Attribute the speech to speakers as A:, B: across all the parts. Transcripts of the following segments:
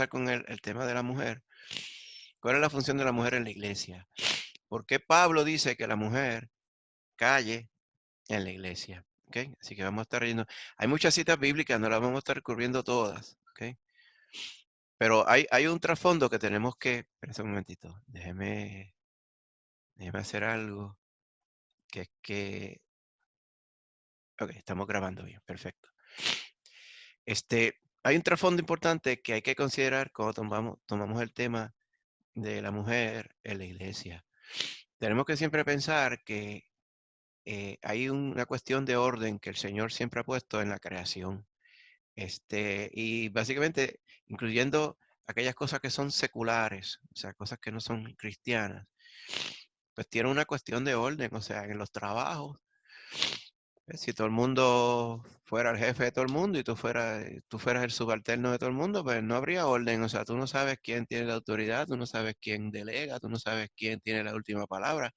A: empezar con el tema de la mujer. ¿Cuál es la función de la mujer en la iglesia? ¿Por qué Pablo dice que la mujer calle en la iglesia? ¿Ok? Así que vamos a estar yendo. Hay muchas citas bíblicas, no las vamos a estar cubriendo todas. ¿Ok? Pero hay un trasfondo que tenemos que. Espera un momentito. Déjeme hacer algo. Que es que. Ok, estamos grabando bien. Perfecto. Hay un trasfondo importante que hay que considerar cuando tomamos el tema de la mujer en la iglesia. Tenemos que siempre pensar que hay una cuestión de orden que el Señor siempre ha puesto en la creación. Y básicamente, incluyendo aquellas cosas que son seculares, o sea, cosas que no son cristianas, pues tiene una cuestión de orden, o sea, en los trabajos. Si todo el mundo fuera el jefe de todo el mundo y tú fueras el subalterno de todo el mundo, pues no habría orden. O sea, tú no sabes quién tiene la autoridad, tú no sabes quién delega, tú no sabes quién tiene la última palabra.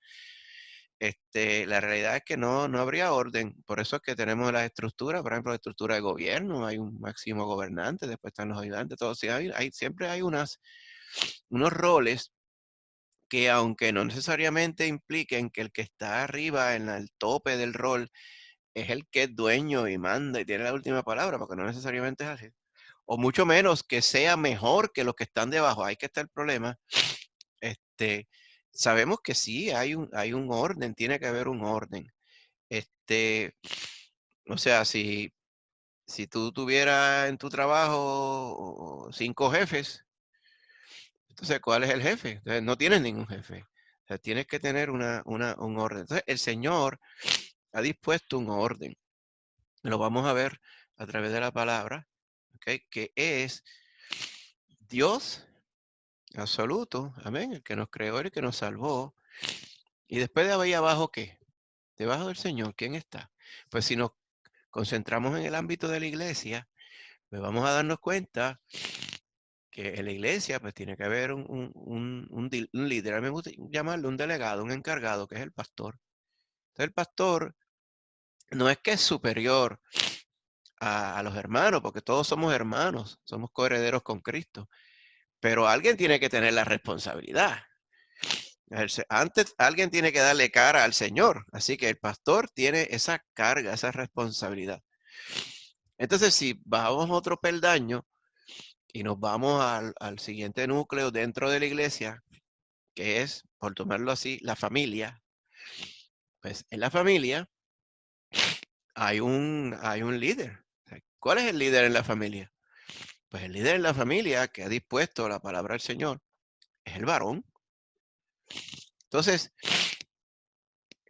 A: La realidad es que no habría orden. Por eso es que tenemos las estructuras, por ejemplo, la estructura de gobierno, hay un máximo gobernante, después están los ayudantes, todo. Sí, siempre hay unos roles que aunque no necesariamente impliquen que el que está arriba en el tope del rol es el que es dueño y manda y tiene la última palabra, porque no necesariamente es así. O mucho menos que sea mejor que los que están debajo. Ahí que está el problema. Este, Sabemos que sí, hay un orden, tiene que haber un orden. O sea, si tú tuvieras en tu trabajo 5 jefes, entonces, ¿cuál es el jefe? Entonces, no tienes ningún jefe. O sea, tienes que tener un orden. Entonces, el Señor ha dispuesto un orden. Lo vamos a ver a través de la palabra, ¿ok? Que es Dios absoluto, amén, el que nos creó, el que nos salvó. Y después de ahí abajo, ¿qué? Debajo del Señor, ¿quién está? Pues si nos concentramos en el ámbito de la iglesia, pues vamos a darnos cuenta que en la iglesia pues tiene que haber un líder, a mí me gusta llamarlo un delegado, un encargado, que es el pastor. Entonces el pastor no es que es superior a los hermanos, porque todos somos hermanos, somos coherederos con Cristo, pero alguien tiene que tener la responsabilidad. Antes alguien tiene que darle cara al Señor, así que el pastor tiene esa carga, esa responsabilidad. Entonces, si bajamos otro peldaño y nos vamos al siguiente núcleo dentro de la iglesia, que es, por tomarlo así, la familia, pues en la familia hay un líder. ¿Cuál es el líder en la familia? Pues el líder en la familia que ha dispuesto la palabra del Señor es el varón. Entonces,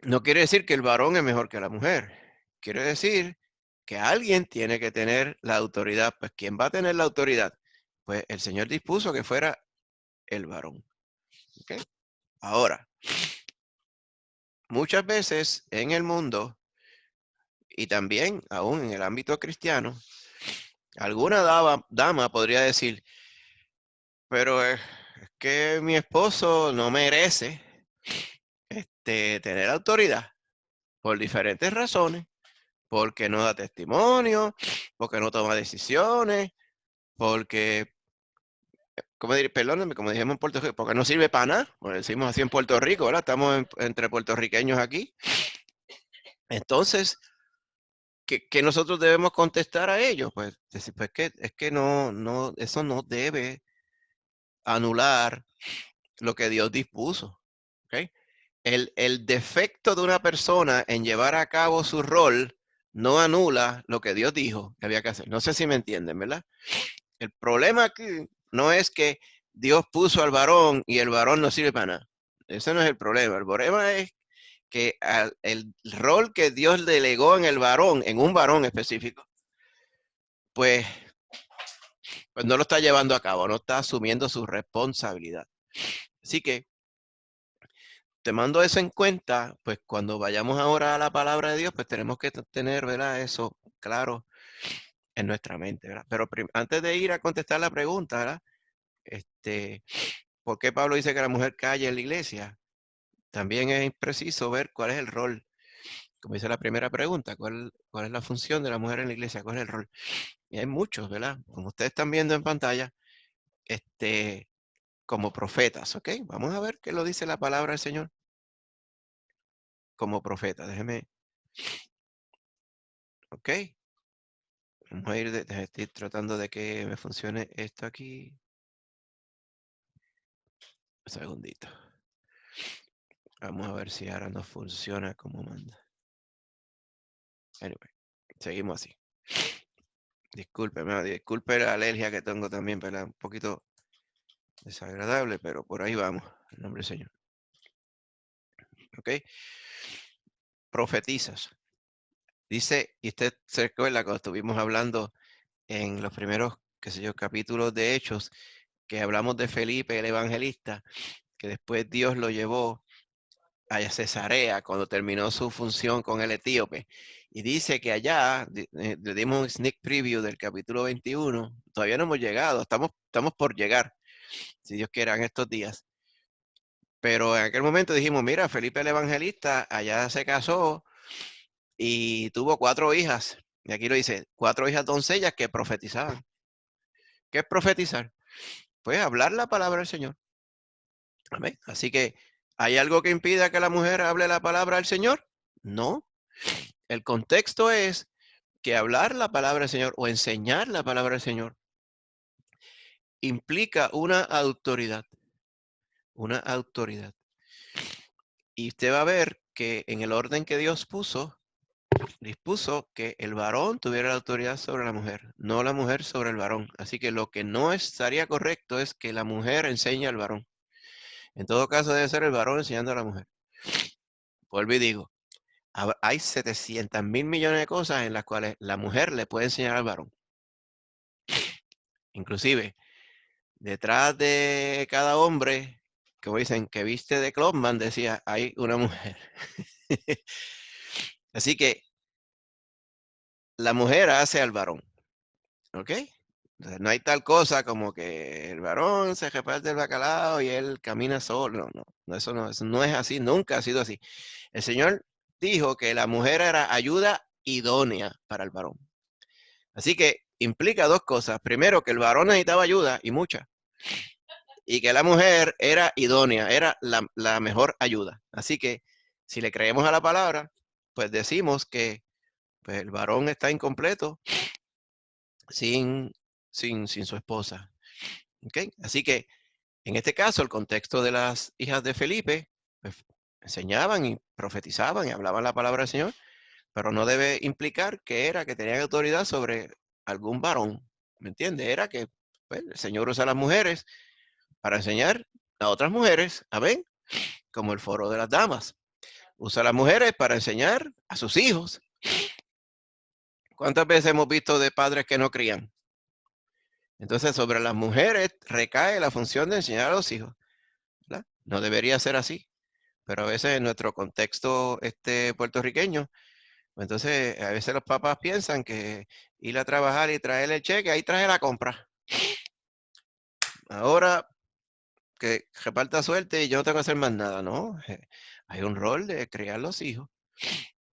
A: no quiere decir que el varón es mejor que la mujer. Quiere decir que alguien tiene que tener la autoridad. Pues, ¿quién va a tener la autoridad? Pues el Señor dispuso que fuera el varón. ¿Ok? Ahora, muchas veces en el mundo y también aún en el ámbito cristiano, alguna dama podría decir, pero es que mi esposo no merece tener autoridad por diferentes razones, porque no da testimonio, porque no toma decisiones, porque, perdónenme, como dijimos en Puerto Rico, porque no sirve para nada, como decimos así en Puerto Rico, ¿verdad? Estamos entre puertorriqueños aquí. Entonces, ¿qué nosotros debemos contestar a ellos? Pues, decir, pues es que eso no debe anular lo que Dios dispuso. ¿Ok? El defecto de una persona en llevar a cabo su rol no anula lo que Dios dijo que había que hacer. No sé si me entienden, ¿verdad? El problema aquí no es que Dios puso al varón y el varón no sirve para nada. Ese no es el problema. El problema es que el rol que Dios delegó en el varón, en un varón específico, pues, pues no lo está llevando a cabo, no está asumiendo su responsabilidad. Así que tomando eso en cuenta, pues cuando vayamos ahora a la palabra de Dios, pues tenemos que tener, ¿verdad? Eso claro en nuestra mente, ¿verdad? Pero antes de ir a contestar la pregunta, ¿verdad? ¿Por qué Pablo dice que la mujer calle en la iglesia? También es preciso ver cuál es el rol. Como dice la primera pregunta, ¿cuál es la función de la mujer en la iglesia? ¿Cuál es el rol? Y hay muchos, ¿verdad? Como ustedes están viendo en pantalla, como profetas, ¿ok? Vamos a ver qué lo dice la palabra del Señor. Como profeta, déjeme, ¿ok? Vamos a ir, estoy tratando de que me funcione esto aquí. Un segundito. Vamos a ver si ahora no funciona como manda. Anyway, seguimos así. Disculpe la alergia que tengo también, ¿verdad? Un poquito desagradable, pero por ahí vamos, en nombre del Señor. ¿Ok? Profetizas. Dice, y usted se recuerda cuando estuvimos hablando en los primeros, qué sé yo, capítulos de Hechos, que hablamos de Felipe, el evangelista, que después Dios lo llevó a Cesarea cuando terminó su función con el etíope. Y dice que allá, le dimos un sneak preview del capítulo 21, todavía no hemos llegado, estamos por llegar, si Dios quiere, en estos días. Pero en aquel momento dijimos, mira, Felipe el evangelista allá se casó y tuvo 4 hijas. Y aquí lo dice, 4 hijas doncellas que profetizaban. ¿Qué es profetizar? Pues hablar la palabra del Señor. Amén. Así que, ¿hay algo que impida que la mujer hable la palabra del Señor? No. El contexto es que hablar la palabra del Señor o enseñar la palabra del Señor implica una autoridad. Una autoridad. Y usted va a ver que en el orden que Dios dispuso que el varón tuviera la autoridad sobre la mujer, no la mujer sobre el varón. Así que lo que no estaría correcto es que la mujer enseñe al varón. En todo caso debe ser el varón enseñando a la mujer. Vuelvo y digo, hay 700.000 millones de cosas en las cuales la mujer le puede enseñar al varón. Inclusive, detrás de cada hombre, como dicen, que viste de Clubman, decía, hay una mujer. Así que la mujer hace al varón, ¿ok? Entonces, no hay tal cosa como que el varón se reparte el bacalao y él camina solo. Eso no es así, nunca ha sido así. El Señor dijo que la mujer era ayuda idónea para el varón. Así que implica 2 cosas. Primero, que el varón necesitaba ayuda y mucha. Y que la mujer era idónea, era la mejor ayuda. Así que si le creemos a la palabra, pues decimos que pues, el varón está incompleto sin su esposa. ¿Okay? Así que en este caso, el contexto de las hijas de Felipe, pues, enseñaban y profetizaban y hablaban la palabra del Señor, pero no debe implicar que era que tenían autoridad sobre algún varón. ¿Me entiende? Era que pues, el Señor usa a las mujeres para enseñar a otras mujeres, amén, como el foro de las damas. Usa a las mujeres para enseñar a sus hijos. ¿Cuántas veces hemos visto de padres que no crían? Entonces, sobre las mujeres recae la función de enseñar a los hijos, ¿verdad? No debería ser así, pero a veces en nuestro contexto puertorriqueño, entonces a veces los papás piensan que ir a trabajar y traer el cheque, ahí trae la compra. Ahora que reparta suerte y yo no tengo que hacer más nada, ¿no? Hay un rol de criar los hijos,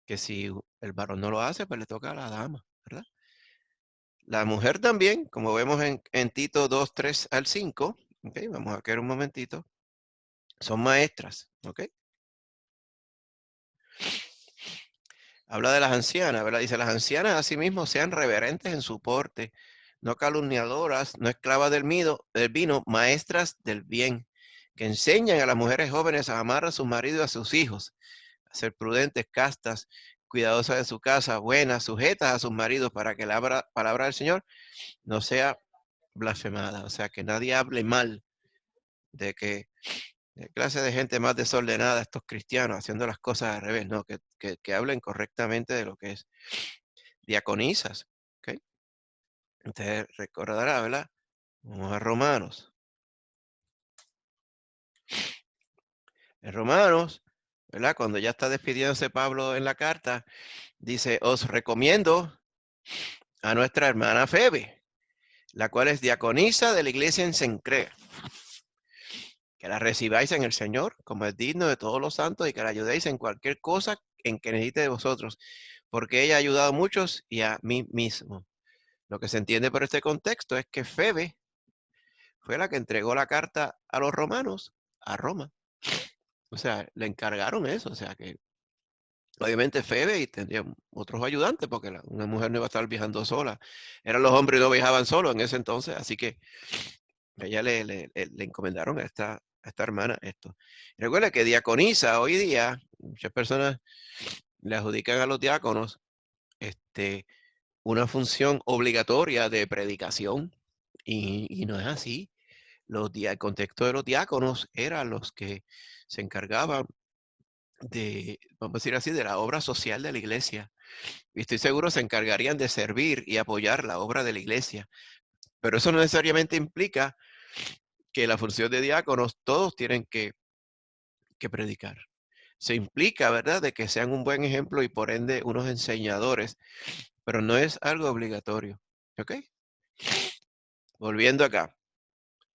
A: que si el varón no lo hace, pues le toca a la dama, ¿verdad? La mujer también, como vemos en Tito 2, 3 al 5, ¿ok? Vamos a quedar un momentito, son maestras, ¿ok? Habla de las ancianas, ¿verdad? Dice, las ancianas asimismo sean reverentes en su porte, no calumniadoras, no esclavas del vino, maestras del bien, que enseñan a las mujeres jóvenes a amar a sus maridos y a sus hijos, a ser prudentes, castas, cuidadosas de su casa, buenas, sujetas a sus maridos, para que la palabra del Señor no sea blasfemada. O sea, que nadie hable mal de que de clase de gente más desordenada, estos cristianos, haciendo las cosas al revés, no, que hablen correctamente de lo que es. Diaconisas, ¿ok? Usted recordará, ¿verdad? Vamos a Romanos. En Romanos, ¿verdad? Cuando ya está despidiéndose Pablo en la carta, dice, os recomiendo a nuestra hermana Febe, la cual es diaconisa de la iglesia en Cencrea, que la recibáis en el Señor, como es digno de todos los santos, y que la ayudéis en cualquier cosa en que necesite de vosotros, porque ella ha ayudado a muchos y a mí mismo. Lo que se entiende por este contexto es que Febe fue la que entregó la carta a los romanos a Roma. O sea, le encargaron eso. O sea que obviamente Febe y tendría otros ayudantes, porque una mujer no iba a estar viajando sola. Eran los hombres y no viajaban solos en ese entonces, así que ella le encomendaron a esta hermana esto. Recuerda que diaconisa hoy día, muchas personas le adjudican a los diáconos una función obligatoria de predicación, y no es así. El contexto de los diáconos eran los que se encargaban de, vamos a decir así, de la obra social de la iglesia. Y estoy seguro se encargarían de servir y apoyar la obra de la iglesia. Pero eso no necesariamente implica que la función de diáconos todos tienen que predicar. Se implica, ¿verdad?, de que sean un buen ejemplo y por ende unos enseñadores, pero no es algo obligatorio. ¿Ok? Volviendo acá.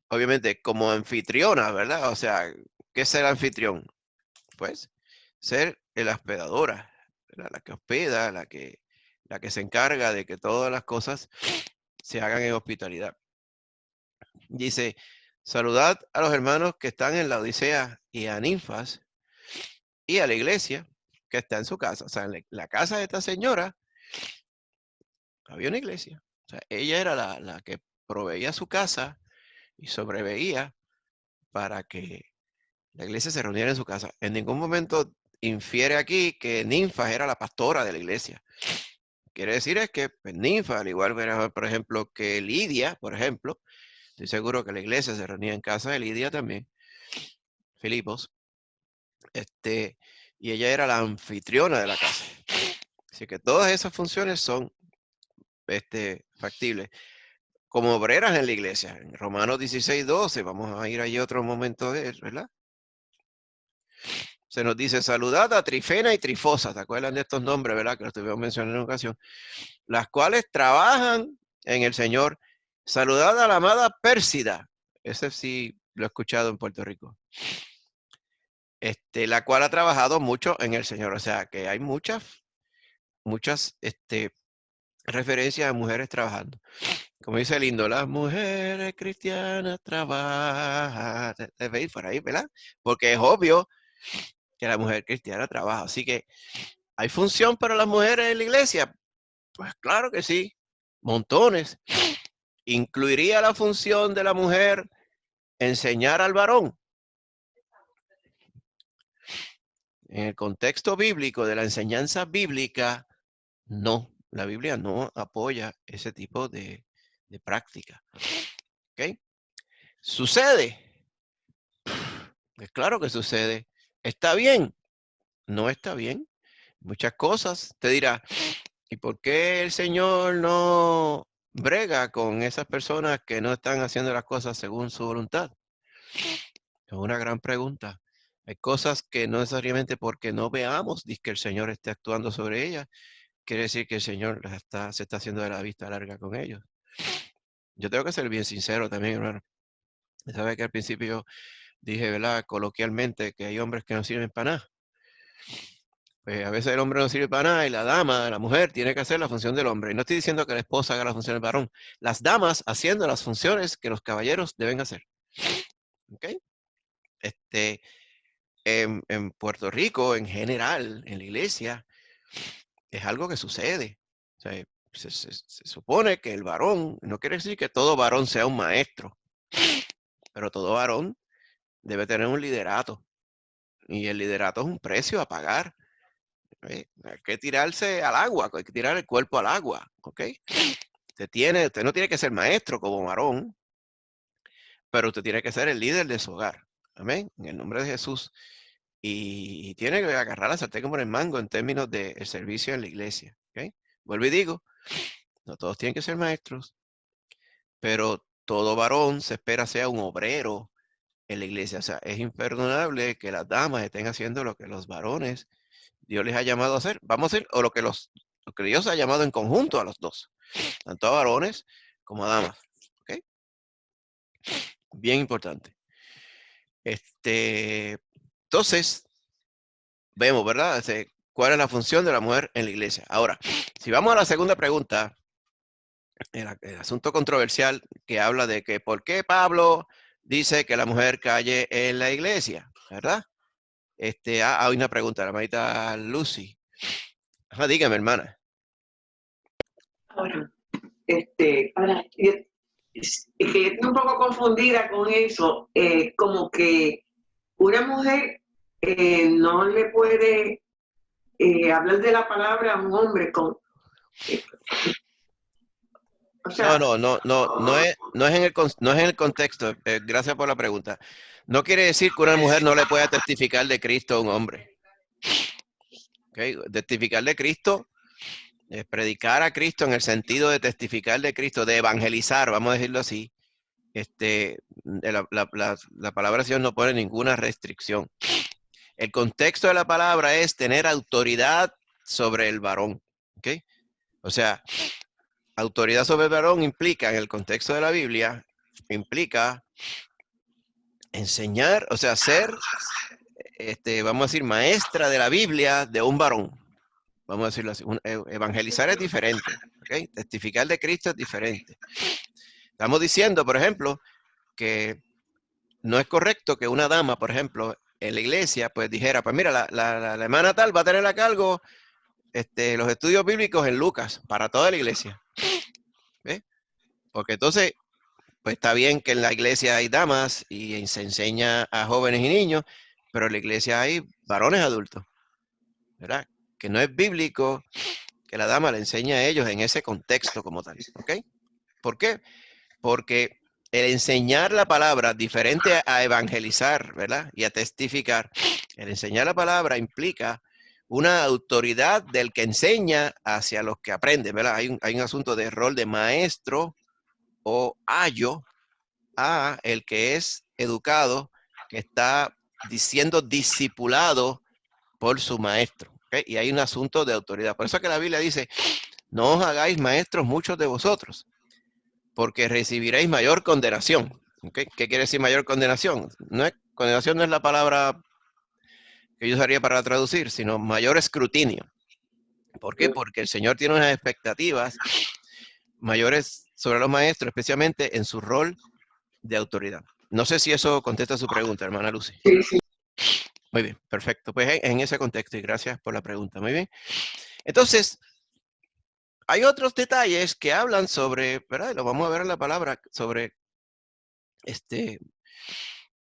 A: Obviamente, como anfitriona, ¿verdad? O sea, ¿qué es ser anfitrión? Pues ser la hospedadora, ¿verdad? La que hospeda, la que se encarga de que todas las cosas se hagan en hospitalidad. Dice, saludad a los hermanos que están en la Odisea y a Ninfas y a la iglesia que está en su casa. O sea, en la casa de esta señora había una iglesia. O sea, ella era la que proveía su casa y sobreveía para que la iglesia se reuniera en su casa. En ningún momento infiere aquí que Ninfas era la pastora de la iglesia. Quiere decir es que pues, Ninfa, al igual, por ejemplo, que Lidia, por ejemplo, estoy seguro que la iglesia se reunía en casa de Lidia también, Filipos, y ella era la anfitriona de la casa. Así que todas esas funciones son factibles. Como obreras en la iglesia, en Romanos 16:12, vamos a ir allí otro momento de él, ¿verdad? Se nos dice, saludad a Trifena y Trifosa, ¿te acuerdan de estos nombres, verdad? Que los tuvimos mencionando en una ocasión. Las cuales trabajan en el Señor. Saludad a la amada Pérsida. Ese sí lo he escuchado en Puerto Rico. La cual ha trabajado mucho en el Señor. O sea, que hay muchas referencias a mujeres trabajando. Como dice lindo, las mujeres cristianas trabajan. Veis por ahí, ¿verdad? Porque es obvio que la mujer cristiana trabaja. Así que, ¿hay función para las mujeres en la iglesia? Pues claro que sí, montones. ¿Incluiría la función de la mujer enseñar al varón? En el contexto bíblico de la enseñanza bíblica, no. La Biblia no apoya ese tipo de práctica. ¿Ok? ¿Sucede? Pues claro que sucede. ¿Está bien? No está bien. Muchas cosas. Te dirá, ¿y por qué el Señor no brega con esas personas que no están haciendo las cosas según su voluntad? Es una gran pregunta. Hay cosas que no necesariamente porque no veamos que el Señor esté actuando sobre ellas, quiere decir que el Señor se está haciendo de la vista larga con ellos. Yo tengo que ser bien sincero también, hermano. Sabe que al principio dije, ¿verdad?, coloquialmente, que hay hombres que no sirven para nada. Pues a veces el hombre no sirve para nada y la dama, la mujer, tiene que hacer la función del hombre. Y no estoy diciendo que la esposa haga la función del varón. Las damas haciendo las funciones que los caballeros deben hacer. ¿Ok? En Puerto Rico, en general, en la iglesia, es algo que sucede. O sea, se supone que el varón, no quiere decir que todo varón sea un maestro, pero todo varón debe tener un liderato. Y el liderato es un precio a pagar. Hay que tirarse al agua, hay que tirar el cuerpo al agua. ¿Ok? Usted no tiene que ser maestro como varón, pero usted tiene que ser el líder de su hogar. Amén. En el nombre de Jesús. Y tiene que agarrar la sartén como el mango en términos del servicio en la iglesia. ¿Okay? Vuelvo y digo, no todos tienen que ser maestros, pero todo varón se espera sea un obrero en la iglesia. O sea, es imperdonable que las damas estén haciendo lo que los varones Dios les ha llamado a hacer. Vamos a decir, o lo que Dios ha llamado en conjunto a los dos, tanto a varones como a damas. ¿Ok? Bien importante. Entonces, vemos, ¿verdad? ¿Cuál es la función de la mujer en la iglesia? Ahora, si vamos a la segunda pregunta, el asunto controversial que habla de que por qué Pablo dice que la mujer calle en la iglesia, ¿verdad? Hay una pregunta, la hermanita Lucy. Ajá, dígame, hermana.
B: Ahora, que estoy un poco confundida con eso, como que una mujer no le puede hablar de la palabra a un hombre con, o sea,
A: No es en el contexto. Gracias por la pregunta. No quiere decir que una mujer no le pueda testificar de Cristo a un hombre. ¿Okay? Testificar de Cristo, predicar a Cristo en el sentido de testificar de Cristo, de evangelizar, vamos a decirlo así. La palabra de Dios no pone ninguna restricción. El contexto de la palabra es tener autoridad sobre el varón. ¿Okay? O sea, autoridad sobre el varón implica, en el contexto de la Biblia, implica enseñar, o sea, ser, vamos a decir, maestra de la Biblia de un varón. Vamos a decirlo así. Evangelizar es diferente. ¿Okay? Testificar de Cristo es diferente. Estamos diciendo, por ejemplo, que no es correcto que una dama, por ejemplo, en la iglesia, pues dijera, pues mira, la hermana tal va a tener a cargo los estudios bíblicos en Lucas para toda la iglesia. ¿Ves? Porque entonces, pues está bien que en la iglesia hay damas y se enseña a jóvenes y niños, pero en la iglesia hay varones adultos, ¿verdad? Que no es bíblico que la dama le enseñe a ellos en ese contexto como tal, ¿ok? ¿Por qué? Porque el enseñar la palabra, diferente a evangelizar, ¿verdad? Y a testificar, el enseñar la palabra implica una autoridad del que enseña hacia los que aprenden, ¿verdad? Hay un asunto de rol de maestro o ayo a el que es educado, que está siendo discipulado por su maestro. ¿Okay? Y hay un asunto de autoridad. Por eso que la Biblia dice, no os hagáis maestros muchos de vosotros, porque recibiréis mayor condenación. ¿Okay? ¿Qué quiere decir mayor condenación? Condenación no es la palabra que yo usaría para traducir, sino mayor escrutinio. ¿Por qué? Porque el Señor tiene unas expectativas mayores sobre los maestros, especialmente en su rol de autoridad. No sé si eso contesta su pregunta, hermana Lucy.
B: sí, sí.
A: Muy bien, perfecto. Pues en ese contexto, y gracias por la pregunta. Muy bien. Entonces, hay otros detalles que hablan sobre, ¿verdad? Lo vamos a ver en la palabra, sobre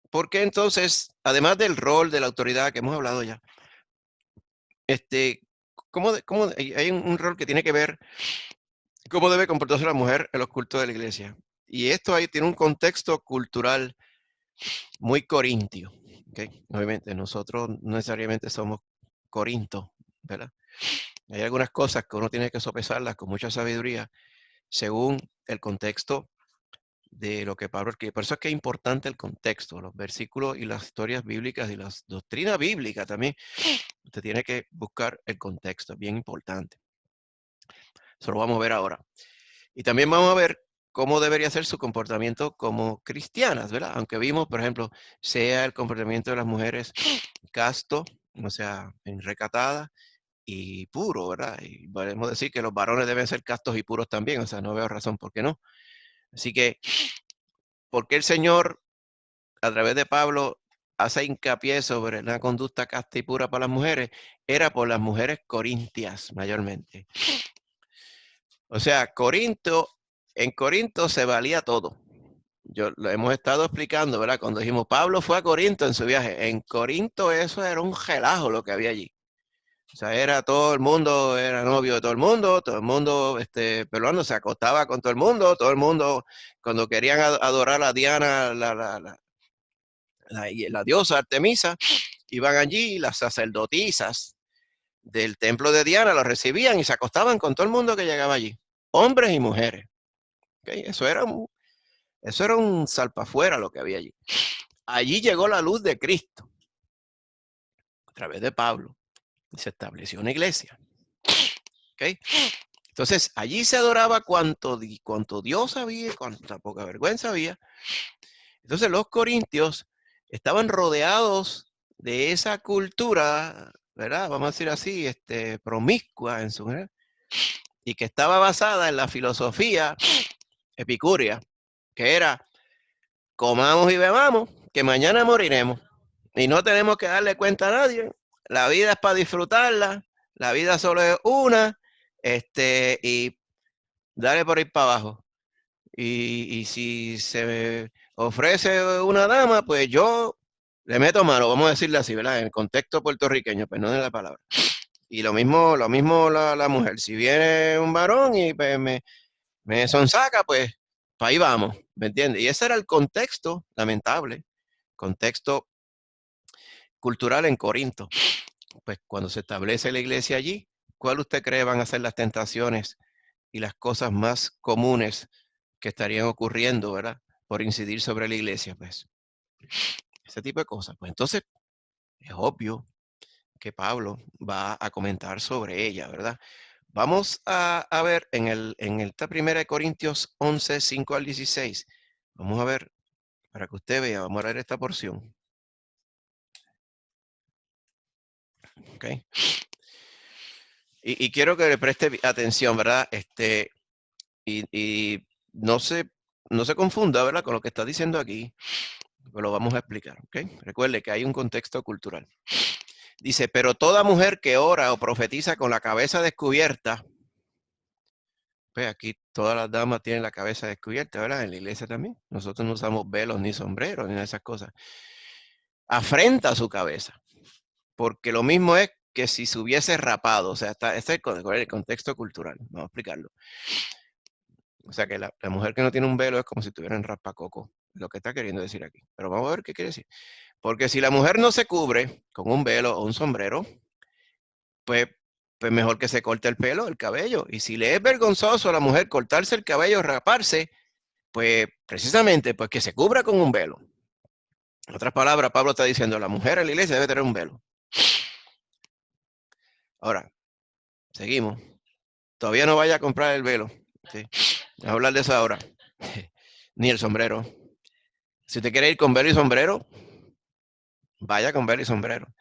A: ¿por qué entonces, además del rol de la autoridad que hemos hablado ya, cómo hay un rol que tiene que ver cómo debe comportarse la mujer en los cultos de la iglesia? Y esto ahí tiene un contexto cultural muy corintio. ¿Okay? Obviamente, nosotros no necesariamente somos Corinto, ¿verdad? Hay algunas cosas que uno tiene que sopesarlas con mucha sabiduría según el contexto de lo que Pablo escribe. Por eso es que es importante el contexto, los versículos y las historias bíblicas y las doctrinas bíblicas también. Usted tiene que buscar el contexto, es bien importante. Eso lo vamos a ver ahora. Y también vamos a ver cómo debería ser su comportamiento como cristianas, ¿verdad? Aunque vimos, por ejemplo, sea el comportamiento de las mujeres casto, o sea, recatada y puro, ¿verdad? Y podemos decir que los varones deben ser castos y puros también, o sea, no veo razón por qué no. Así que, ¿por qué el Señor, a través de Pablo, hace hincapié sobre la conducta casta y pura para las mujeres? Era por las mujeres corintias, mayormente. O sea, en Corinto se valía todo. Lo hemos estado explicando, ¿verdad? Cuando dijimos, Pablo fue a Corinto en su viaje. En Corinto eso era un relajo lo que había allí. O sea, era todo el mundo, era novio de todo el mundo, peruano se acostaba con todo el mundo, cuando querían adorar a Diana, la diosa Artemisa, iban allí, las sacerdotisas del templo de Diana los recibían y se acostaban con todo el mundo que llegaba allí, hombres y mujeres. ¿Okay? Eso era un salpafuera lo que había allí. Allí llegó la luz de Cristo a través de Pablo y se estableció una iglesia. ¿Okay? Entonces, allí se adoraba cuanto Dios había, cuánta poca vergüenza había. Entonces, los corintios estaban rodeados de esa cultura, ¿verdad? Vamos a decir así, promiscua en su general. y que estaba basada en la filosofía epicúrea, que era comamos y bebamos, que mañana moriremos y no tenemos que darle cuenta a nadie. La vida es para disfrutarla, la vida solo es una, y dale por ir para abajo. Y si se me ofrece una dama, pues yo le meto mano, vamos a decirle así, ¿verdad? En el contexto puertorriqueño, perdón la palabra. Y lo mismo la mujer. Si viene un varón y pues, me sonsaca, pues para ahí vamos, ¿me entiendes? Y ese era el contexto, lamentable, contexto cultural en Corinto. Pues cuando se establece la iglesia allí, ¿cuál usted cree van a ser las tentaciones y las cosas más comunes que estarían ocurriendo, ¿verdad? Por incidir sobre la iglesia, pues. Ese tipo de cosas. Pues entonces, es obvio que Pablo va a comentar sobre ella, ¿verdad? Vamos a ver en esta primera de Corintios 11, 5 al 16. Vamos a ver, para que usted vea, vamos a leer esta porción. ¿Ok? Y quiero que le preste atención, ¿verdad? Y no se confunda, ¿verdad? Con lo que está diciendo aquí. Pues lo vamos a explicar, ¿ok? Recuerde que hay un contexto cultural. Dice, pero toda mujer que ora o profetiza con la cabeza descubierta, pues aquí todas las damas tienen la cabeza descubierta, ¿verdad? En la iglesia también. Nosotros no usamos velos ni sombreros ni esas cosas. Afrenta su cabeza, porque lo mismo es que si se hubiese rapado, o sea, este es el contexto cultural, vamos a explicarlo. O sea, que la mujer que no tiene un velo es como si tuviera un raspacoco, lo que está queriendo decir aquí. Pero vamos a ver qué quiere decir. Porque si la mujer no se cubre con un velo o un sombrero, pues, pues mejor que se corte el pelo, el cabello. Y si le es vergonzoso a la mujer cortarse el cabello, raparse, pues precisamente pues que se cubra con un velo. En otras palabras, Pablo está diciendo, la mujer en la iglesia debe tener un velo. Ahora, seguimos. Todavía no vaya a comprar el velo. ¿Sí? Vamos a hablar de eso ahora. Ni el sombrero. Si usted quiere ir con velo y sombrero, vaya con velo y sombrero.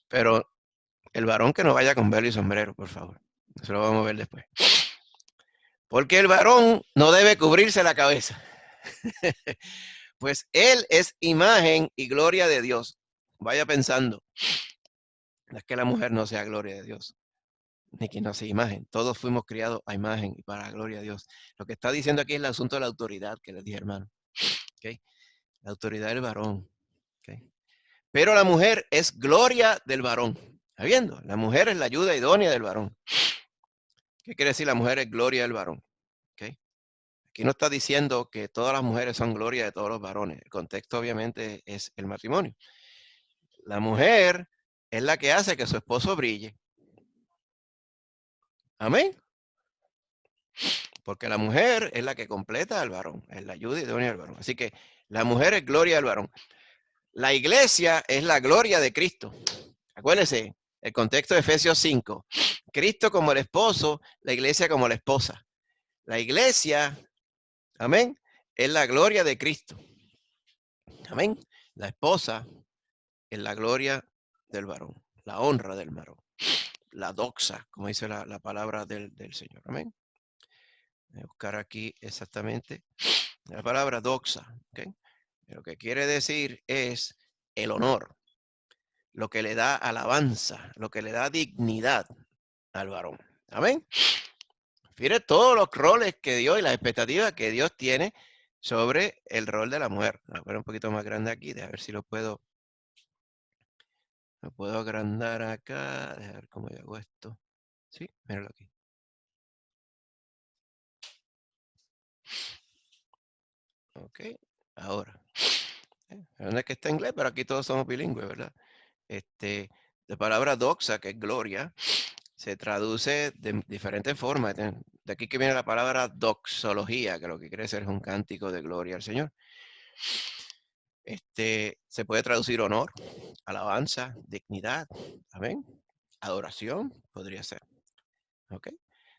A: Pero el varón que no vaya con velo y sombrero, por favor. Eso lo vamos a ver después. Porque el varón no debe cubrirse la cabeza. Pues él es imagen y gloria de Dios. Vaya pensando. No es que la mujer no sea gloria de Dios, ni que no sea imagen. Todos fuimos criados a imagen y para la gloria de Dios. Lo que está diciendo aquí es el asunto de la autoridad que les dije, hermano. ¿Okay? La autoridad del varón. ¿Okay? Pero la mujer es gloria del varón. ¿Está viendo? La mujer es la ayuda idónea del varón. ¿Qué quiere decir la mujer es gloria del varón? ¿Okay? Aquí no está diciendo que todas las mujeres son gloria de todos los varones. El contexto obviamente es el matrimonio. La mujer es la que hace que su esposo brille. Amén. Porque la mujer es la que completa al varón, es la ayuda idónea del varón. Así que la mujer es gloria del varón. La iglesia es la gloria de Cristo. Acuérdense, el contexto de Efesios 5. Cristo como el esposo, la iglesia como la esposa. La iglesia, amén, es la gloria de Cristo. Amén. La esposa es la gloria del varón, la honra del varón, la doxa, como dice la palabra del Señor. Amén. Voy a buscar aquí exactamente la palabra doxa. ¿Okay? Lo que quiere decir es el honor, lo que le da alabanza, lo que le da dignidad al varón. Amén. Fíjate todos los roles que Dios y las expectativas que Dios tiene sobre el rol de la mujer. Voy a poner un poquito más grande aquí, a ver si lo puedo agrandar acá. A ver cómo yo hago esto. Sí, míralo aquí. Ok, ahora. No es que está en inglés, pero aquí todos somos bilingües, ¿verdad? La palabra doxa, que es gloria, se traduce de diferentes formas. De aquí que viene la palabra doxología, que lo que quiere decir es un cántico de gloria al Señor. Se puede traducir honor, alabanza, dignidad, amén, adoración, podría ser. ¿Ok?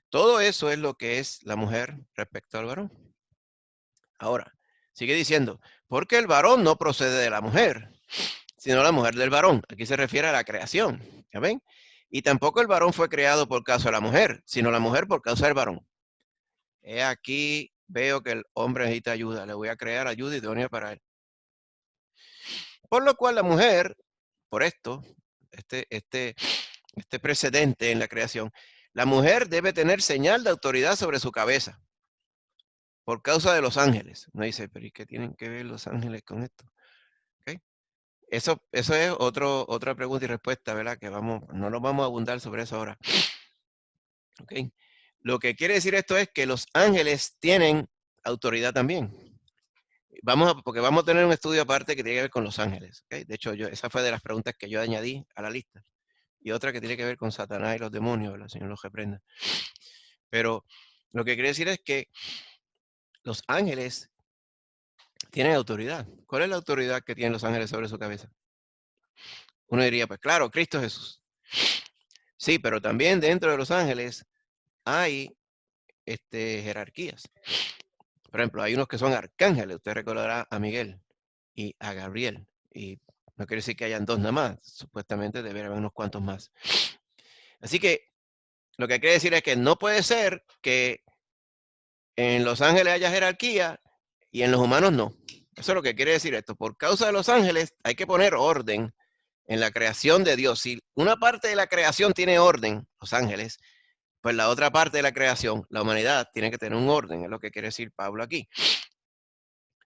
A: Todo eso es lo que es la mujer respecto al varón. Ahora, sigue diciendo, porque el varón no procede de la mujer, sino la mujer del varón. Aquí se refiere a la creación. ¿Amén? Y tampoco el varón fue creado por causa de la mujer, sino la mujer por causa del varón. He aquí, veo que el hombre necesita ayuda. Le voy a crear ayuda idónea para él. Por lo cual la mujer, por esto, este precedente en la creación, la mujer debe tener señal de autoridad sobre su cabeza por causa de los ángeles. Uno dice, pero ¿y qué tienen que ver los ángeles con esto? ¿Okay? Eso es otra pregunta y respuesta, ¿verdad? Que no nos vamos a abundar sobre eso ahora. ¿Okay? Lo que quiere decir esto es que los ángeles tienen autoridad también. Porque vamos a tener un estudio aparte que tiene que ver con los ángeles. ¿Okay? De hecho, esa fue de las preguntas que yo añadí a la lista. Y otra que tiene que ver con Satanás y los demonios, ¿verdad? El Señor los reprenda. Pero lo que quiere decir es que los ángeles tienen autoridad. ¿Cuál es la autoridad que tienen los ángeles sobre su cabeza? Uno diría, pues claro, Cristo Jesús. Sí, pero también dentro de los ángeles hay jerarquías. Por ejemplo, hay unos que son arcángeles. Usted recordará a Miguel y a Gabriel. Y no quiere decir que hayan dos nada más. Supuestamente debería haber unos cuantos más. Así que lo que quiere decir es que no puede ser que en los ángeles haya jerarquía y en los humanos no. Eso es lo que quiere decir esto. Por causa de los ángeles hay que poner orden en la creación de Dios. Si una parte de la creación tiene orden, los ángeles, pues la otra parte de la creación, la humanidad, tiene que tener un orden. Es lo que quiere decir Pablo aquí.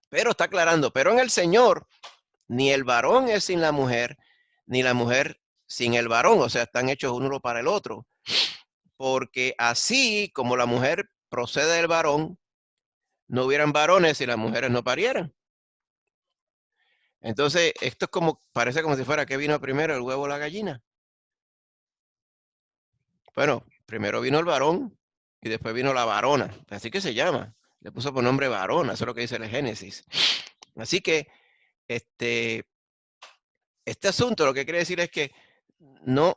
A: Pero está aclarando, pero en el Señor, ni el varón es sin la mujer, ni la mujer sin el varón. O sea, están hechos uno para el otro. Porque así como la mujer procede del varón, no hubieran varones si las mujeres no parieran. Entonces, esto es parece como si fuera que vino primero el huevo o la gallina. Bueno, primero vino el varón y después vino la varona. Así que se llama. Le puso por nombre varona, eso es lo que dice el Génesis. Así que este asunto lo que quiere decir es que no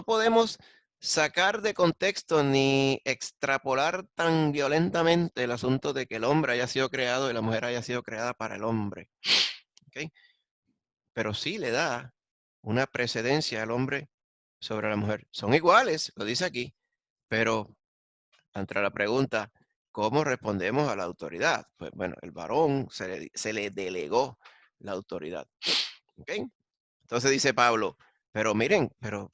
A: podemos sacar de contexto ni extrapolar tan violentamente el asunto de que el hombre haya sido creado y la mujer haya sido creada para el hombre. ¿Okay? Pero sí le da una precedencia al hombre sobre la mujer. Son iguales, lo dice aquí, pero ante la pregunta, ¿cómo respondemos a la autoridad? Pues bueno, el varón se le delegó la autoridad. ¿Okay? Entonces dice Pablo, pero miren, pero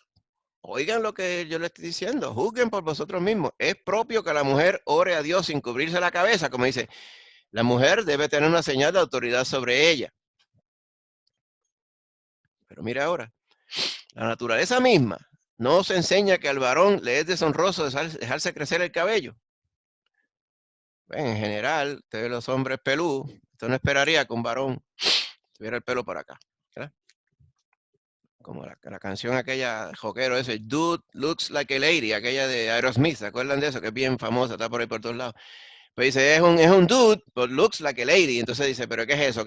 A: oigan lo que yo le estoy diciendo, juzguen por vosotros mismos. Es propio que la mujer ore a Dios sin cubrirse la cabeza, como dice, la mujer debe tener una señal de autoridad sobre ella. Pero mira ahora, la naturaleza misma no se enseña que al varón le es deshonroso dejarse crecer el cabello. En general, ustedes los hombres peludos, usted no esperaría que un varón tuviera el pelo por acá, ¿verdad? Como la canción aquella, joquero ese, Dude Looks Like a Lady, aquella de Aerosmith, ¿se acuerdan de eso? Que es bien famosa, está por ahí por todos lados. Pues dice, es un dude, but looks like a lady. Entonces dice, ¿pero qué es eso?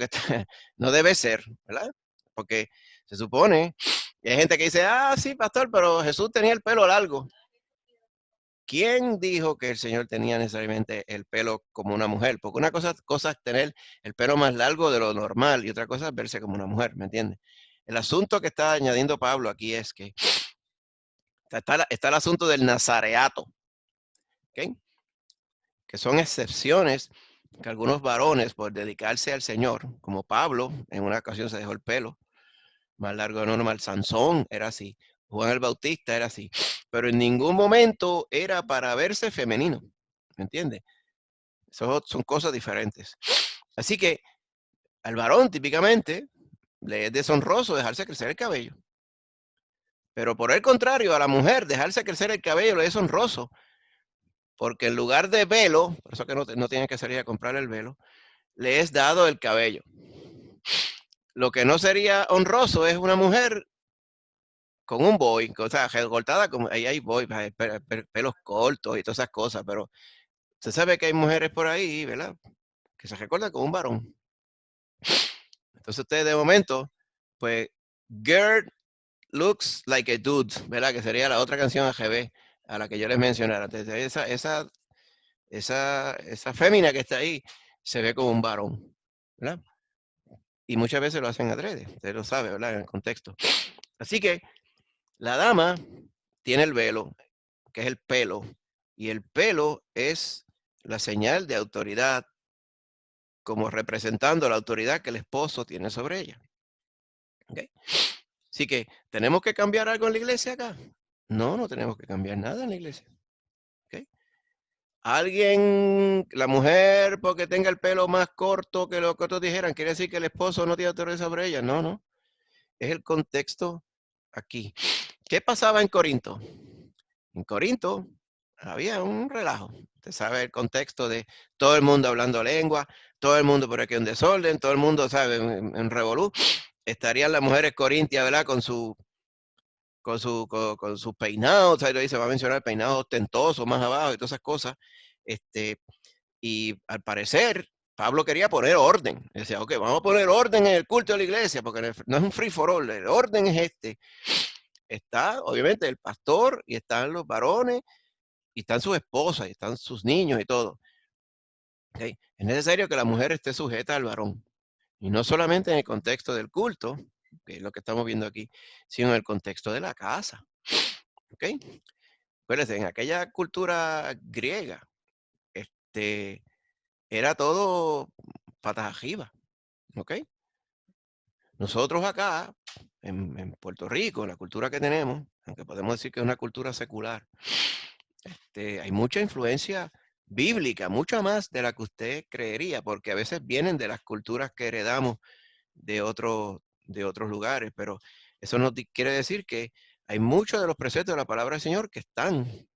A: No debe ser, ¿verdad? Porque se supone, y hay gente que dice, sí, pastor, pero Jesús tenía el pelo largo. ¿Quién dijo que el Señor tenía necesariamente el pelo como una mujer? Porque una cosa es tener el pelo más largo de lo normal y otra cosa es verse como una mujer, ¿me entiendes? El asunto que está añadiendo Pablo aquí es que está el asunto del nazareato, ¿ok? Que son excepciones que algunos varones, por dedicarse al Señor, como Pablo, en una ocasión se dejó el pelo más largo de lo normal, Sansón era así, Juan el Bautista era así, pero en ningún momento era para verse femenino, ¿me entiendes? Son cosas diferentes. Así que al varón típicamente le es deshonroso dejarse crecer el cabello. Pero por el contrario, a la mujer dejarse crecer el cabello le es honroso, porque en lugar de velo, por eso que no tiene que salir a comprar el velo, le es dado el cabello. Lo que no sería honroso es una mujer con un boy, o sea, recortada, como ahí hay boy, pelos cortos y todas esas cosas, pero se sabe que hay mujeres por ahí, ¿verdad? Que se recortan con un varón. Entonces usted de momento, pues, girl looks like a dude, ¿verdad? Que sería la otra canción AGB a la que yo les mencionara. Entonces, esa fémina que está ahí se ve como un varón, ¿verdad? Y muchas veces lo hacen adrede, usted lo sabe, ¿verdad? En el contexto. Así que la dama tiene el velo, que es el pelo, y el pelo es la señal de autoridad, como representando la autoridad que el esposo tiene sobre ella. ¿Okay? Así que, ¿tenemos que cambiar algo en la iglesia acá? No, no tenemos que cambiar nada en la iglesia. ¿Okay? Alguien, la mujer, porque tenga el pelo más corto que lo que otros dijeran, quiere decir que el esposo no tiene autoridad sobre ella. No, no. Es el contexto aquí. ¿Qué pasaba en Corinto? En Corinto había un relajo. Usted sabe el contexto de todo el mundo hablando lengua, todo el mundo por aquí en desorden, todo el mundo, sabe, en revolú. Estarían las mujeres corintias, ¿verdad? Con su peinado, o sea, se va a mencionar peinado ostentoso más abajo y todas esas cosas. Y al parecer, Pablo quería poner orden. Decía, ok, vamos a poner orden en el culto de la iglesia, porque no es un free for all, el orden es este. Está, obviamente, el pastor, y están los varones, y están sus esposas, y están sus niños y todo. Okay. Es necesario que la mujer esté sujeta al varón. Y no solamente en el contexto del culto, que es lo que estamos viendo aquí, sino en el contexto de la casa. ¿Ok? Acuérdense, en aquella cultura griega, era todo patas arriba. ¿Ok? Nosotros acá, en Puerto Rico, la cultura que tenemos, aunque podemos decir que es una cultura secular, hay mucha influencia bíblica, mucha más de la que usted creería, porque a veces vienen de las culturas que heredamos de otros lugares, pero eso no quiere decir que hay muchos de los preceptos de la palabra del Señor que están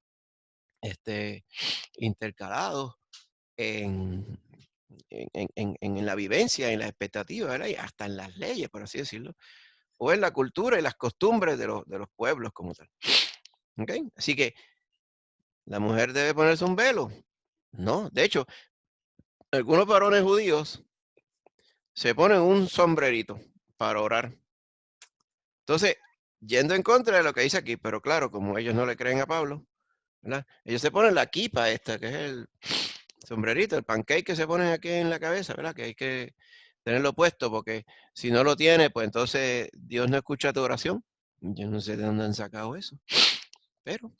A: intercalados en, en la vivencia, en la expectativa, ¿verdad? Y hasta en las leyes, por así decirlo, o en la cultura y las costumbres de los pueblos como tal. ¿Okay? Así que, ¿la mujer debe ponerse un velo? No, de hecho, algunos varones judíos se ponen un sombrerito para orar. Entonces, yendo en contra de lo que dice aquí, pero claro, como ellos no le creen a Pablo, ¿verdad? Ellos se ponen la kipa esta, que es el sombrerito, el pancake que se ponen aquí en la cabeza, ¿verdad? Que hay que tenerlo puesto, porque si no lo tiene, pues entonces Dios no escucha tu oración. Yo no sé de dónde han sacado eso, pero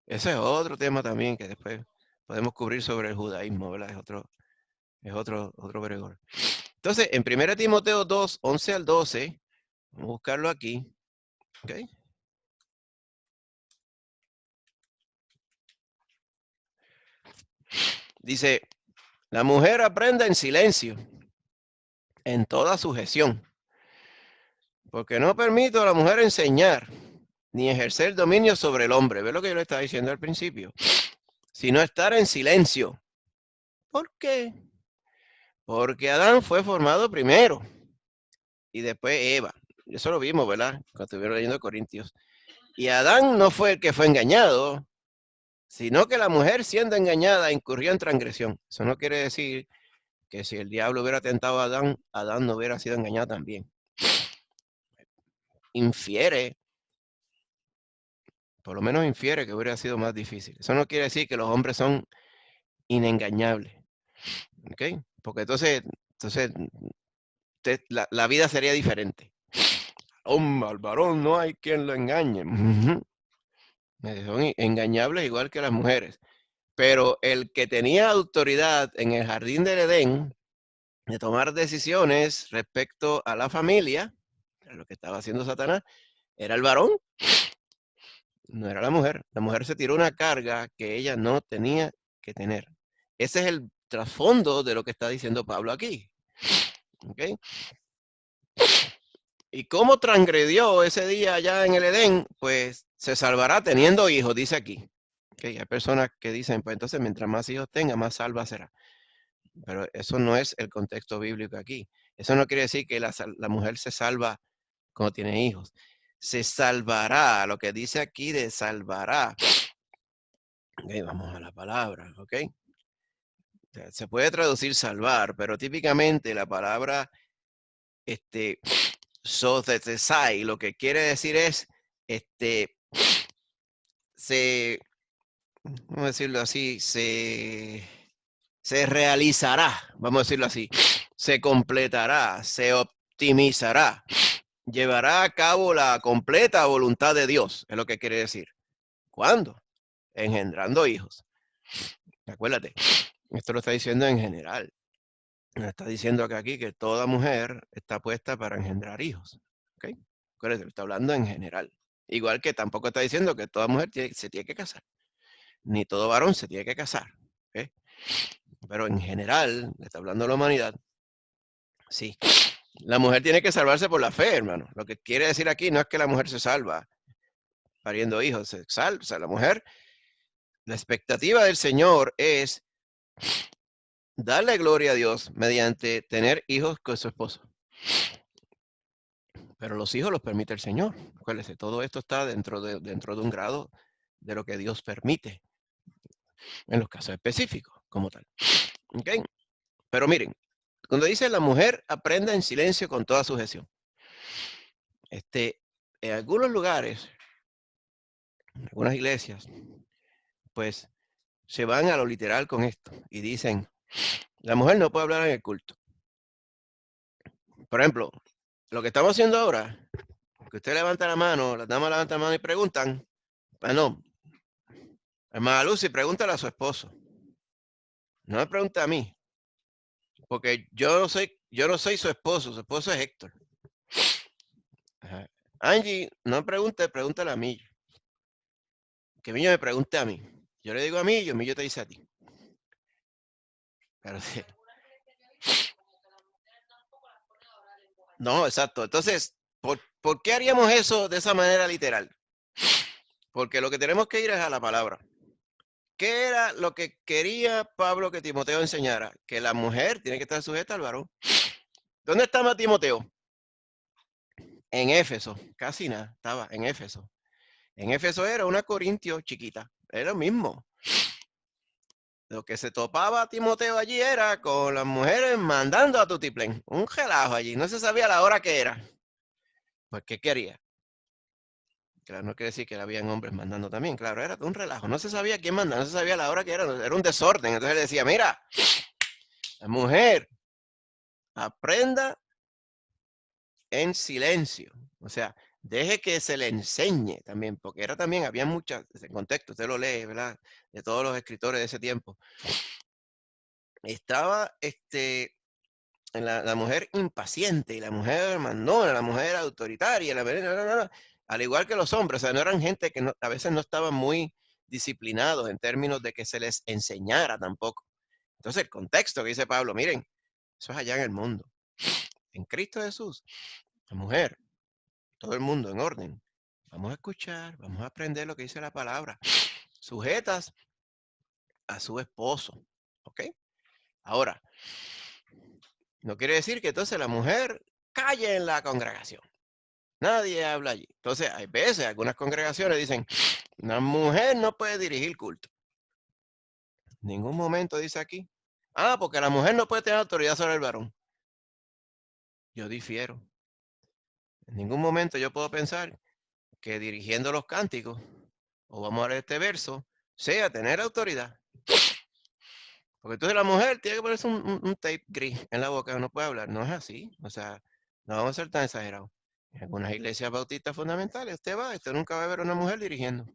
A: ese es otro tema también que después podemos cubrir sobre el judaísmo, ¿verdad? Es otro bregón. Entonces, en 1 Timoteo 2, 11 al 12, vamos a buscarlo aquí, ¿ok? Dice, la mujer aprende en silencio, en toda sujeción, porque no permito a la mujer enseñar, ni ejercer dominio sobre el hombre. ¿Ve lo que yo le estaba diciendo al principio? Sino estar en silencio. ¿Por qué? Porque Adán fue formado primero y después Eva. Eso lo vimos, ¿verdad? Cuando estuvieron leyendo Corintios. Y Adán no fue el que fue engañado, sino que la mujer siendo engañada incurrió en transgresión. Eso no quiere decir que si el diablo hubiera tentado a Adán, Adán no hubiera sido engañado también. Infiere, por lo menos infiere que hubiera sido más difícil. Eso no quiere decir que los hombres son inengañables. ¿Ok? Porque entonces la vida sería diferente. Al varón no hay quien lo engañe. Son engañables igual que las mujeres. Pero el que tenía autoridad en el jardín del Edén de tomar decisiones respecto a la familia, lo que estaba haciendo Satanás, era el varón, no era la mujer. La mujer se tiró una carga que ella no tenía que tener. Ese es el trasfondo de lo que está diciendo Pablo aquí. ¿Okay? ¿Y cómo transgredió ese día allá en el Edén? Pues se salvará teniendo hijos, dice aquí. ¿Okay? Hay personas que dicen, pues entonces mientras más hijos tenga, más salva será. Pero eso no es el contexto bíblico aquí. Eso no quiere decir que la mujer se salva cuando tiene hijos. Se salvará, lo que dice aquí de salvará. Okay, vamos a la palabra, ¿ok? Se puede traducir salvar, pero típicamente la palabra sotetesai, lo que quiere decir es, vamos a decirlo así, se realizará, vamos a decirlo así, se completará, se optimizará. llevará a cabo la completa voluntad de Dios, es lo que quiere decir. ¿Cuándo? Engendrando hijos. Acuérdate, esto lo está diciendo en general. Está diciendo que aquí que toda mujer está puesta para engendrar hijos. ¿Ok? Acuérdate, está hablando en general. Igual que tampoco está diciendo que toda mujer se tiene que casar. Ni todo varón se tiene que casar. ¿Ok? Pero en general, está hablando de la humanidad. Sí. La mujer tiene que salvarse por la fe, hermano. Lo que quiere decir aquí no es que la mujer se salva pariendo hijos. Se salva, o sea, la mujer, la expectativa del Señor es darle gloria a Dios mediante tener hijos con su esposo. Pero los hijos los permite el Señor. Acuérdense, todo esto está dentro de un grado de lo que Dios permite, en los casos específicos, como tal. ¿Ok? Pero miren, cuando dice la mujer aprenda en silencio con toda sujeción. En algunos lugares, en algunas iglesias, pues se van a lo literal con esto y dicen, la mujer no puede hablar en el culto. Por ejemplo, lo que estamos haciendo ahora, que usted levanta la mano, las damas levantan la mano y preguntan, bueno, hermana Lucy, pregúntale a su esposo. No me pregunte a mí, porque yo no soy su esposo es Héctor. Ajá. Angie, no me pregunte, pregúntale a mí. Que Millo me pregunte a mí. Yo le digo a mí, Millo te dice a ti. Pero sí. No, exacto. Entonces, ¿por qué haríamos eso de esa manera literal? Porque lo que tenemos que ir es a la palabra. ¿Qué era lo que quería Pablo que Timoteo enseñara? Que la mujer tiene que estar sujeta al varón. ¿Dónde estaba Timoteo? En Éfeso. Casi nada, estaba en Éfeso. En Éfeso era una Corintio chiquita. Era lo mismo. Lo que se topaba Timoteo allí era con las mujeres mandando a tutiplén. Un relajo allí. No se sabía la hora que era. Pues, ¿qué quería? Claro, no quiere decir que habían hombres mandando también. Claro, era un relajo. No se sabía quién mandaba, no se sabía la hora que era. Era un desorden. Entonces él decía, mira, la mujer aprenda en silencio. O sea, deje que se le enseñe también, porque era también, había muchas, en contexto, usted lo lee, ¿verdad? De todos los escritores de ese tiempo. Estaba la mujer impaciente y la mujer mandona, la mujer autoritaria, al igual que los hombres, o sea, no eran gente que a veces no estaban muy disciplinados en términos de que se les enseñara tampoco. Entonces, el contexto que dice Pablo, miren, eso es allá en el mundo. En Cristo Jesús, la mujer, todo el mundo en orden. Vamos a escuchar, vamos a aprender lo que dice la palabra. Sujetas a su esposo. ¿Ok? Ahora, no quiere decir que entonces la mujer calle en la congregación. Nadie habla allí. Entonces, hay veces, algunas congregaciones dicen, una mujer no puede dirigir culto. En ningún momento dice aquí. Ah, porque la mujer no puede tener autoridad sobre el varón. Yo difiero. En ningún momento yo puedo pensar que dirigiendo los cánticos, o vamos a leer este verso, sea tener autoridad. Porque entonces la mujer tiene que ponerse un tape gris en la boca, no puede hablar. No es así. O sea, no vamos a ser tan exagerados. En algunas iglesias bautistas fundamentales, usted nunca va a ver a una mujer dirigiendo.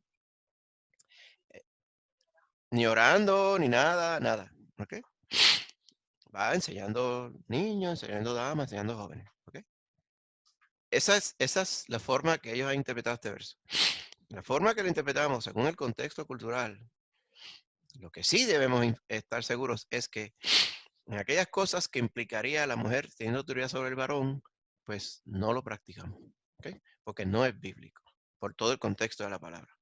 A: Ni orando, ni nada, nada. ¿Ok? Va enseñando niños, enseñando damas, enseñando jóvenes. ¿Ok? Esa es la forma que ellos han interpretado este verso. La forma que lo interpretamos según el contexto cultural. Lo que sí debemos estar seguros es que en aquellas cosas que implicaría a la mujer teniendo autoridad sobre el varón, pues no lo practicamos. ¿Ok? Porque no es bíblico. Por todo el contexto de la palabra.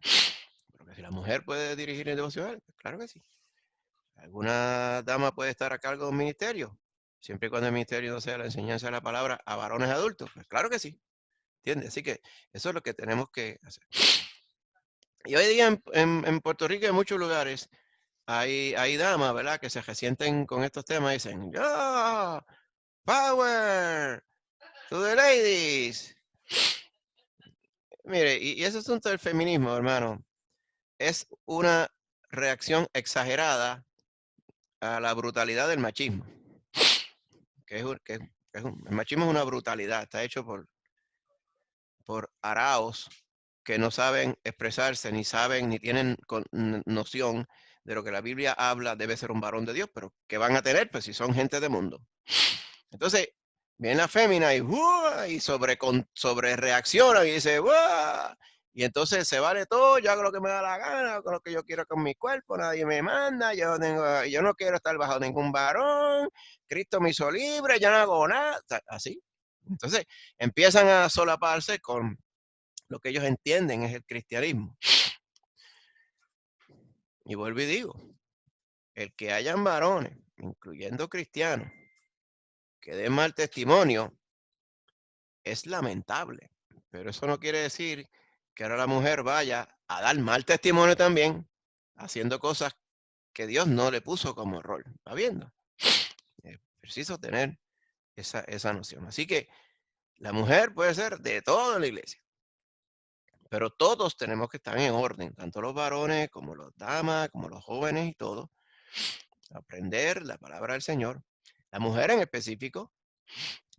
A: Pero que si la mujer puede dirigir el devocional, pues claro que sí. ¿Alguna dama puede estar a cargo de un ministerio? Siempre y cuando el ministerio no sea la enseñanza de la palabra a varones adultos. Pues claro que sí. ¿Entiendes? Así que eso es lo que tenemos que hacer. Y hoy día en Puerto Rico y en muchos lugares hay damas, ¿verdad? Que se resienten con estos temas y dicen, ¡yo! ¡Power! ¡To the ladies! Mire, y ese asunto del feminismo, hermano, es una reacción exagerada a la brutalidad del machismo. El machismo es una brutalidad, está hecho por por araos que no saben expresarse, ni saben, ni tienen noción de lo que la Biblia habla, debe ser un varón de Dios, pero ¿qué van a tener? Pues si son gente de mundo. Entonces, viene la fémina y sobre reacciona y dice, ¡Uah! Y entonces se vale todo, yo hago lo que me da la gana, con lo que yo quiero con mi cuerpo, nadie me manda, yo no quiero estar bajo ningún varón, Cristo me hizo libre, yo no hago nada, así. Entonces empiezan a solaparse con lo que ellos entienden es el cristianismo. Y vuelvo y digo, el que hayan varones, incluyendo cristianos, que den mal testimonio, es lamentable. Pero eso no quiere decir que ahora la mujer vaya a dar mal testimonio también, haciendo cosas que Dios no le puso como rol. ¿Está viendo? Es preciso tener esa noción. Así que la mujer puede ser de todo en la iglesia. Pero todos tenemos que estar en orden, tanto los varones como las damas, como los jóvenes y todo. Aprender la palabra del Señor. La mujer en específico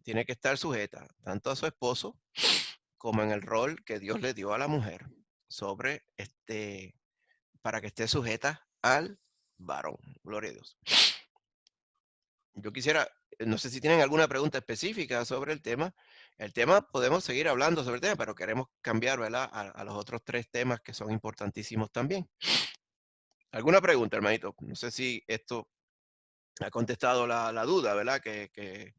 A: tiene que estar sujeta tanto a su esposo como en el rol que Dios le dio a la mujer sobre para que esté sujeta al varón. Gloria a Dios. Yo quisiera, no sé si tienen alguna pregunta específica sobre el tema. El tema, podemos seguir hablando sobre el tema, pero queremos cambiar, ¿verdad? A los otros 3 temas que son importantísimos también. ¿Alguna pregunta, hermanito? No sé si esto ha contestado la duda, ¿verdad? Que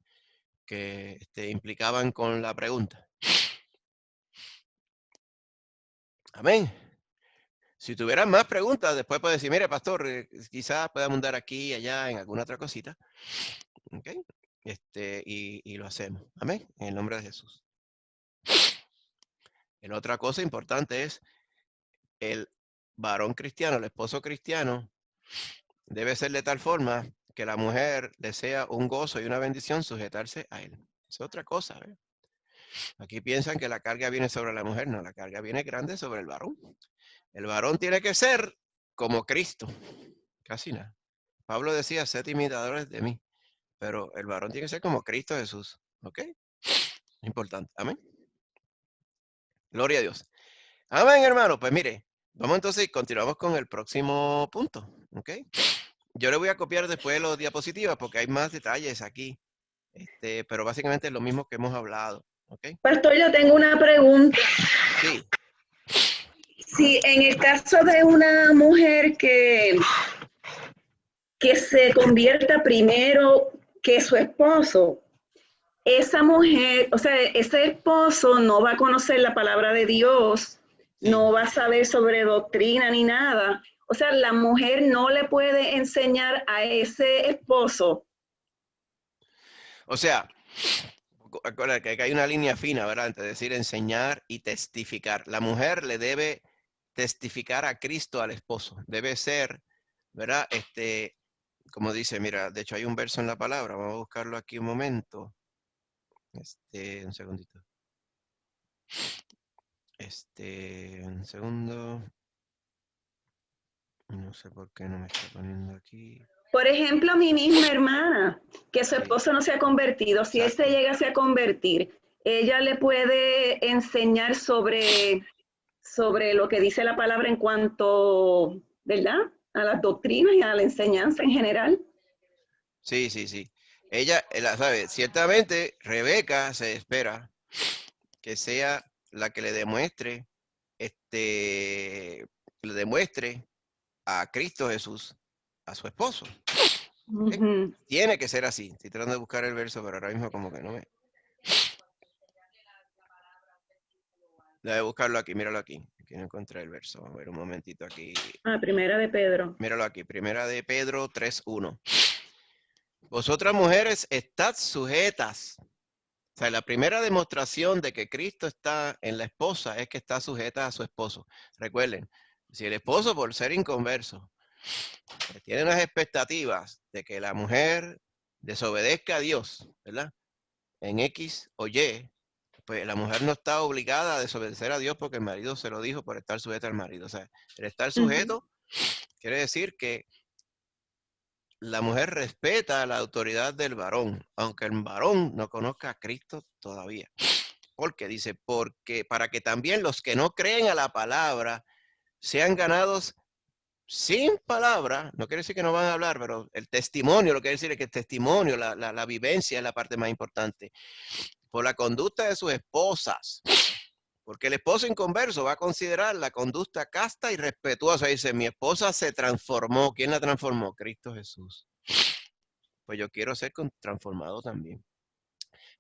A: implicaban con la pregunta. Amén. Si tuvieran más preguntas, después puede decir, mire, pastor, quizás podamos dar aquí y allá en alguna otra cosita. ¿Ok? Y lo hacemos. Amén. En el nombre de Jesús. La otra cosa importante es el varón cristiano, el esposo cristiano, debe ser de tal forma que la mujer le sea un gozo y una bendición sujetarse a él. Es otra cosa. ¿Ve? Aquí piensan que la carga viene sobre la mujer. No, la carga viene grande sobre el varón. El varón tiene que ser como Cristo. Casi nada. Pablo decía, sed imitadores de mí. Pero el varón tiene que ser como Cristo Jesús. ¿Ok? Importante. Amén. Gloria a Dios. Amén, hermano. Pues mire, vamos entonces y continuamos con el próximo punto. ¿Ok? Yo le voy a copiar después los diapositivas porque hay más detalles aquí. Pero básicamente es lo mismo que hemos hablado. ¿Ok?
C: Pastor, yo tengo una pregunta.
A: Sí.
C: Si en el caso de una mujer que se convierta primero que su esposo, esa mujer, o sea, ese esposo no va a conocer la palabra de Dios,
A: Sí.
C: no va a saber sobre doctrina ni nada. O sea, la mujer no le puede enseñar a ese esposo.
A: O sea, acuérdate que hay una línea fina, ¿verdad? Entre decir enseñar y testificar. La mujer le debe testificar a Cristo al esposo. Debe ser, ¿verdad? Como dice, mira, de hecho hay un verso en la palabra. Vamos a buscarlo aquí un momento. Un segundito. Un segundo. No sé por qué no me está poniendo aquí.
C: Por ejemplo, mi misma hermana, que su
A: Sí.
C: esposo no se ha convertido, si él se
A: Exacto.
C: llegase a convertir, ella le puede enseñar sobre lo que dice la palabra en cuanto, ¿verdad? A las doctrinas y a la enseñanza en general.
A: Sí, sí, sí. Ella, sabe, ciertamente Rebeca se espera que sea la que le demuestre a Cristo Jesús, a su esposo.
C: Uh-huh.
A: Tiene que ser así. Estoy tratando de buscar el verso, pero ahora mismo como que no me... Debe buscarlo aquí, míralo aquí. Aquí no encontré el verso. Vamos a ver un momentito aquí.
C: Primera de Pedro.
A: Míralo aquí, Primera de Pedro 3:1. Vosotras mujeres, estad sujetas. O sea, la primera demostración de que Cristo está en la esposa es que está sujeta a su esposo. Recuerden, si el esposo, por ser inconverso, tiene unas expectativas de que la mujer desobedezca a Dios, ¿verdad? En X o Y, pues la mujer no está obligada a desobedecer a Dios porque el marido se lo dijo por estar sujeta al marido. O sea, el estar sujeto quiere decir que la mujer respeta la autoridad del varón, aunque el varón no conozca a Cristo todavía. ¿Por qué? Dice, porque para que también los que no creen a la palabra sean ganados sin palabra. No quiere decir que no van a hablar, pero el testimonio, lo que quiere decir es que el testimonio, la vivencia es la parte más importante. Por la conducta de sus esposas. Porque el esposo inconverso va a considerar la conducta casta y respetuosa. Dice, mi esposa se transformó. ¿Quién la transformó? Cristo Jesús. Pues yo quiero ser transformado también.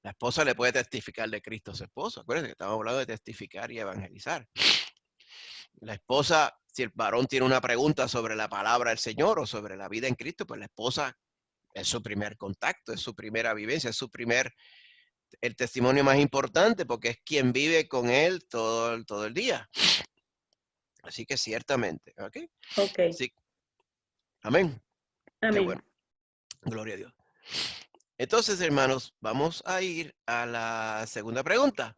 A: La esposa le puede testificar de Cristo a su esposo. Acuérdense que estamos hablando de testificar y evangelizar. La esposa, si el varón tiene una pregunta sobre la palabra del Señor o sobre la vida en Cristo, pues la esposa es su primer contacto, es su primera vivencia, es el testimonio más importante porque es quien vive con él todo el día. Así que ciertamente, ¿ok?
C: Ok.
A: Sí. Amén.
C: Amén.
A: Qué bueno. Gloria a Dios. Entonces, hermanos, vamos a ir a la segunda pregunta.